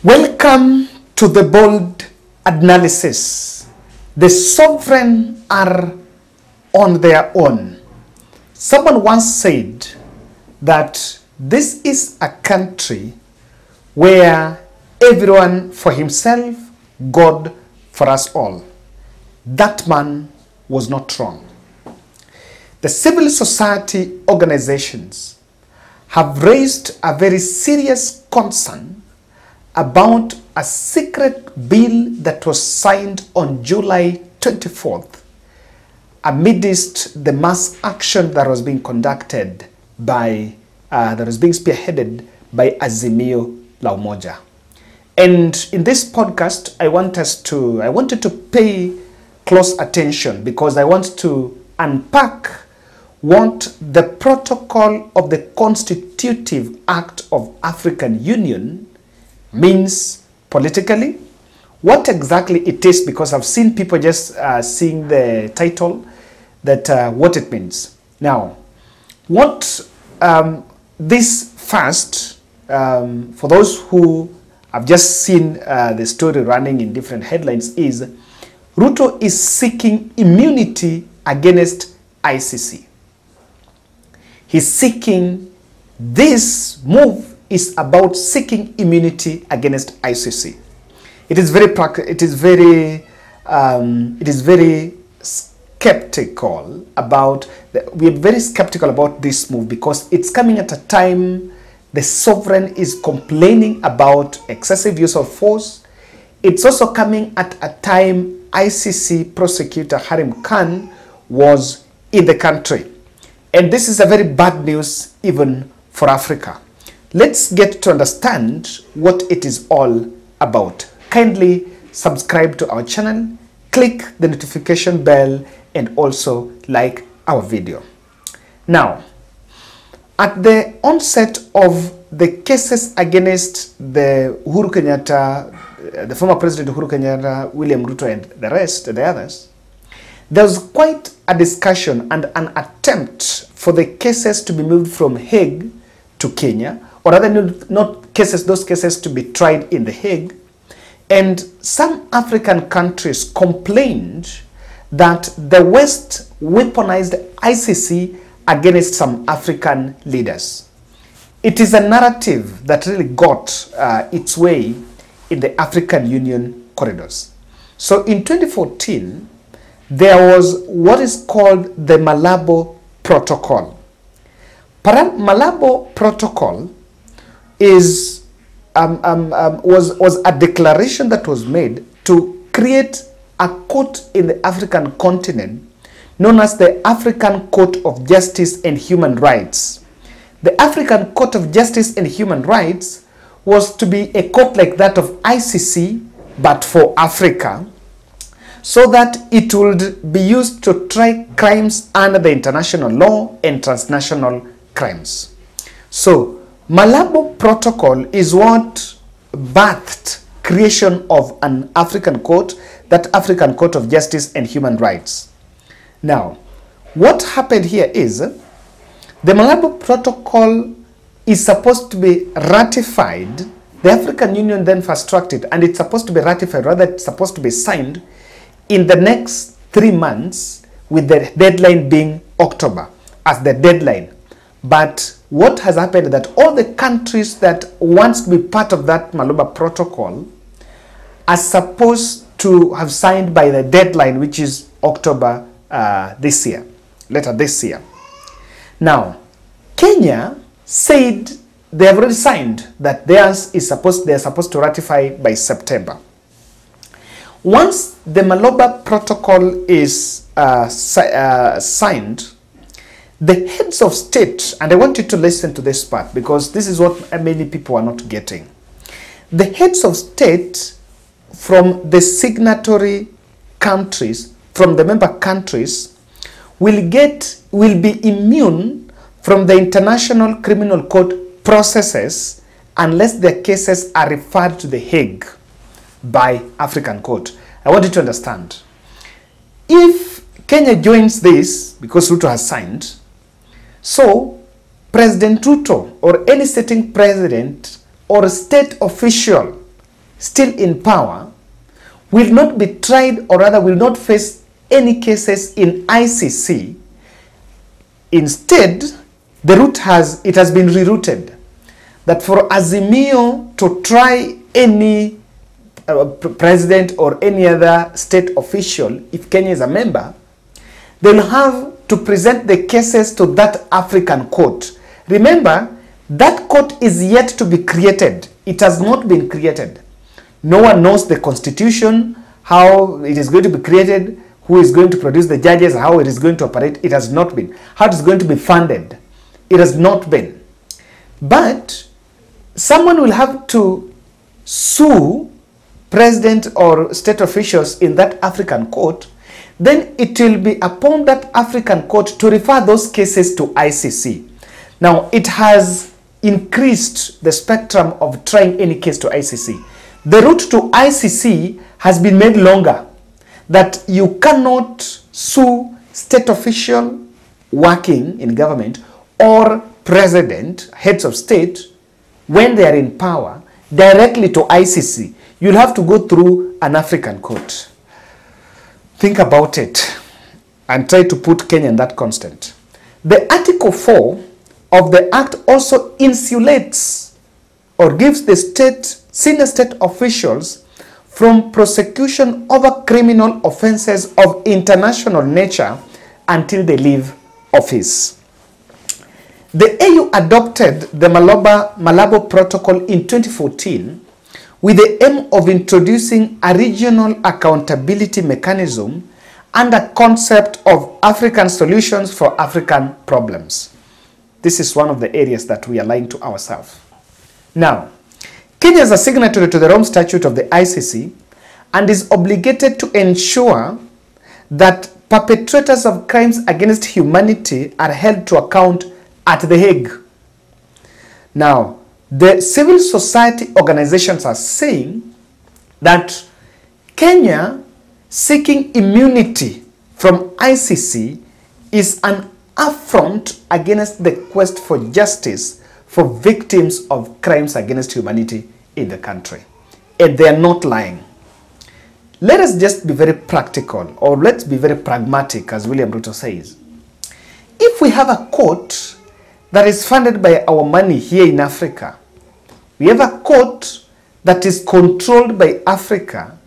Welcome to the bold analysis. The sovereign are on their own. Someone once said that this is a country where everyone for himself, God for us all. That man was not wrong. The civil society organizations have raised a very serious concern about a secret bill that was signed on July 24th amidst the mass action that was being conducted by, that was being spearheaded by Azimio la Umoja. And in this podcast, I wanted to pay close attention because I want to unpack what the protocol of the Constitutive Act of African Union means politically, what exactly it is, because I've seen people just seeing the title, that what it means. Now, what this first, for those who have just seen the story running in different headlines, is Ruto is seeking immunity against ICC. He's seeking, this move is about seeking immunity against ICC. It is very skeptical about, we're very skeptical about this move because it's coming at a time the sovereign is complaining about excessive use of force. It's also coming at a time ICC prosecutor Harim Khan was in the country. And this is a very bad news even for Africa. Let's get to understand what it is all about. Kindly subscribe to our channel, click the notification bell, and also like our video. Now, at the onset of the cases against the Uhuru Kenyatta, the former President Uhuru Kenyatta, William Ruto, and the others, there was quite a discussion and an attempt for the cases to be moved from Hague to Kenya, or rather not cases, those cases to be tried in The Hague. And some African countries complained that the West weaponized ICC against some African leaders. It is a narrative that really got its way in the African Union corridors. So in 2014, there was what is called the Malabo Protocol. Malabo Protocol is was a declaration that was made to create a court in the African continent known as the African Court of Justice and Human Rights. The African Court of Justice and Human Rights was to be a court like that of ICC but for Africa, so that it would be used to try crimes under the international law and transnational crimes. So Malabo Protocol is what birthed creation of an African court, that African Court of Justice and Human Rights. Now, what happened here is the Malabo Protocol is supposed to be ratified. The African Union then fast-tracked it, and it's supposed to be ratified, rather it's supposed to be signed in the next 3 months, with the deadline being October as the deadline. But what has happened is that all the countries that want to be part of that Malabo Protocol are supposed to have signed by the deadline, which is October this year, later this year. Now, Kenya said they have already signed, that theirs is they're supposed to ratify by September. Once the Malabo Protocol is signed, the heads of state, and I want you to listen to this part because this is what many people are not getting. The heads of state from the signatory countries, from the member countries, will be immune from the International Criminal Court processes unless their cases are referred to The Hague by African Court. I want you to understand. If Kenya joins this, because Ruto has signed, so President Ruto or any sitting president or state official still in power, will not be tried, or rather will not face any cases in ICC. Instead, it has been rerouted that for Azimio to try any president or any other state official, if Kenya is a member, they'll have to present the cases to that African court. Remember, that court is yet to be created. It has not been created. No one knows the constitution, how it is going to be created, who is going to produce the judges, how it is going to operate. It has not been. How it is going to be funded. It has not been. But someone will have to sue president or state officials in that African court. Then it will be upon that African court to refer those cases to ICC. Now, it has increased the spectrum of trying any case to ICC. The route to ICC has been made longer, that you cannot sue state official working in government or president, heads of state, when they are in power, directly to ICC. You'll have to go through an African court. Think about it and try to put Kenya in that constant. The Article 4 of the Act also insulates or gives the senior state officials from prosecution over criminal offenses of international nature until they leave office. The AU adopted the Malabo Protocol in 2014 with the aim of introducing a regional accountability mechanism and a concept of African solutions for African problems. This is one of the areas that we align to ourselves. Now, Kenya is a signatory to the Rome Statute of the ICC and is obligated to ensure that perpetrators of crimes against humanity are held to account at The Hague. Now, the civil society organizations are saying that Kenya seeking immunity from ICC is an affront against the quest for justice for victims of crimes against humanity in the country. And they are not lying. Let us just be very practical, or let's be very pragmatic, as William Ruto says. If we have a court that is funded by our money here in Africa, we have a court that is controlled by Africa,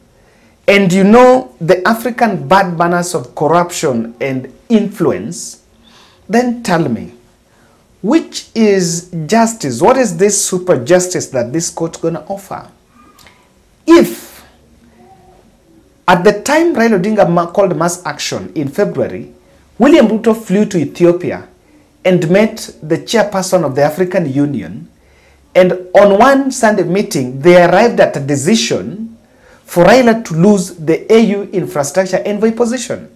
and you know the African bad manners of corruption and influence, then tell me, which is justice? What is this super justice that this court is going to offer? If at the time Raila Odinga called mass action in February, William Ruto flew to Ethiopia and met the chairperson of the African Union, and on one Sunday meeting, they arrived at a decision for Raila to lose the AU infrastructure envoy position.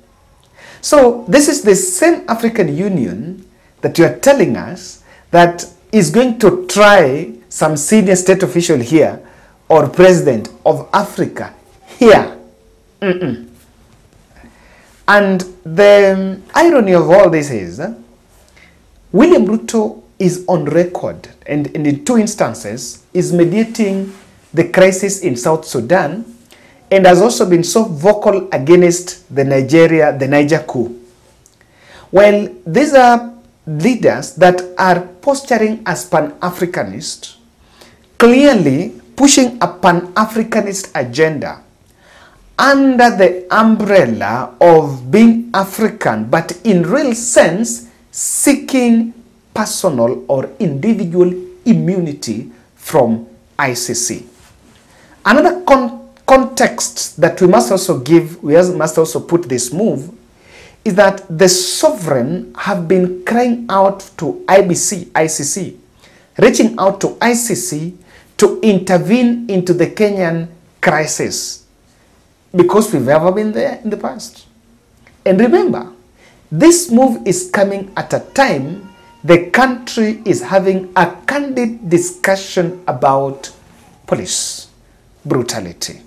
So this is the same African Union that you are telling us that is going to try some senior state official here or president of Africa here. And the irony of all this is William Ruto is on record and in two instances is mediating the crisis in South Sudan and has also been so vocal against the Niger coup. Well, these are leaders that are posturing as Pan-Africanist, clearly pushing a Pan-Africanist agenda under the umbrella of being African, but in real sense seeking personal or individual immunity from ICC. Another context that we must also give, we must also put this move, is that the sovereign have been crying out to ICC, reaching out to ICC to intervene into the Kenyan crisis, because we've ever been there in the past. And remember, this move is coming at a time the country is having a candid discussion about police brutality.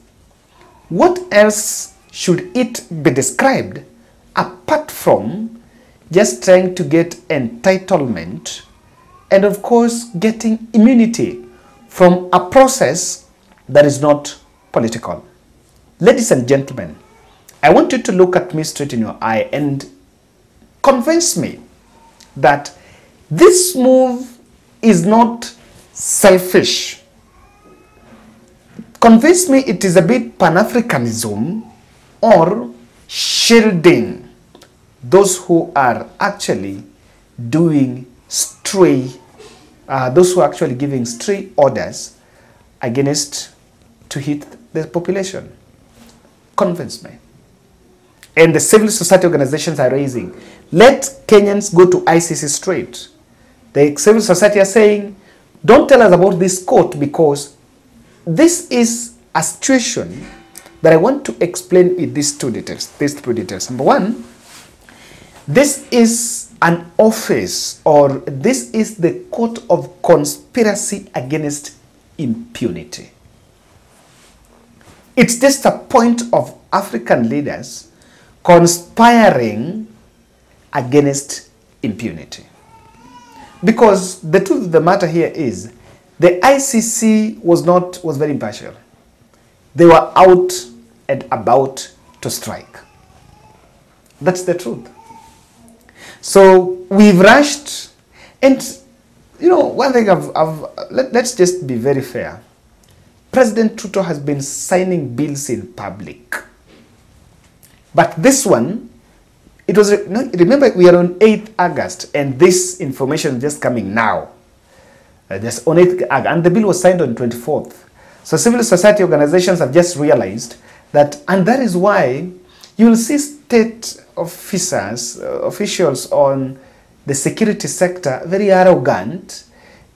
What else should it be described apart from just trying to get entitlement and of course getting immunity from a process that is not political. Ladies and gentlemen, I want you to look at me straight in your eye and convince me that this move is not selfish. Convince me it is a bit Pan-Africanism or shielding those who are actually doing those who are actually giving stray orders against to hit the population. Convince me. And the civil society organizations are raising, let Kenyans go to ICC straight. The civil society are saying, don't tell us about this court, because this is a situation that I want to explain with these two details. Number one, this is an office, or this is the court of conspiracy against impunity. It's just a point of African leaders conspiring against impunity. Because the truth of the matter here is, the ICC was very impartial. They were out and about to strike. That's the truth. So we've rushed, and one thing let's just be very fair. President Ruto has been signing bills in public. But this one, it was, remember we are on 8th August and this information is just coming now. Just on 8th August, and the bill was signed on 24th. So civil society organizations have just realized that, and that is why you will see state officials on the security sector very arrogant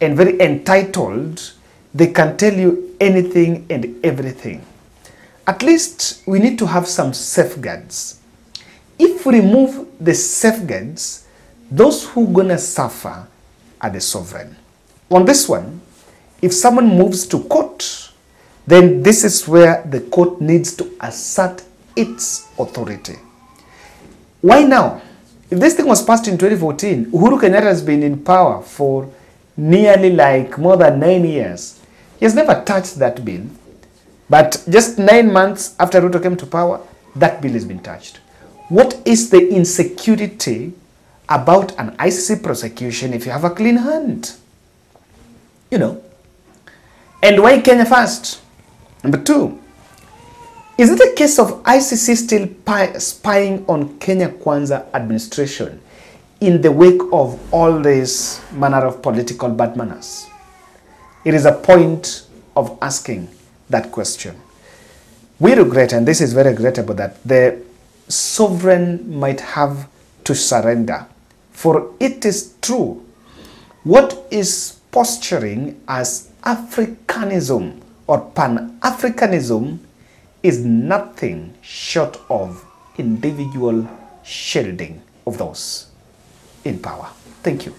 and very entitled. They can tell you anything and everything. At least we need to have some safeguards. If we remove the safeguards, those who are going to suffer are the sovereign. On this one, if someone moves to court, then this is where the court needs to assert its authority. Why now? If this thing was passed in 2014, Uhuru Kenyatta has been in power for nearly more than 9 years. He has never touched that bill. But just 9 months after Ruto came to power, that bill has been touched. What is the insecurity about an ICC prosecution if you have a clean hand? And why Kenya first? Number two, is it a case of ICC still spying on Kenya Kwanza administration in the wake of all this manner of political bad manners? It is a point of asking that question. We regret, and this is very regrettable, that the sovereign might have to surrender. For it is true, what is posturing as Africanism or Pan-Africanism is nothing short of individual shielding of those in power. Thank you.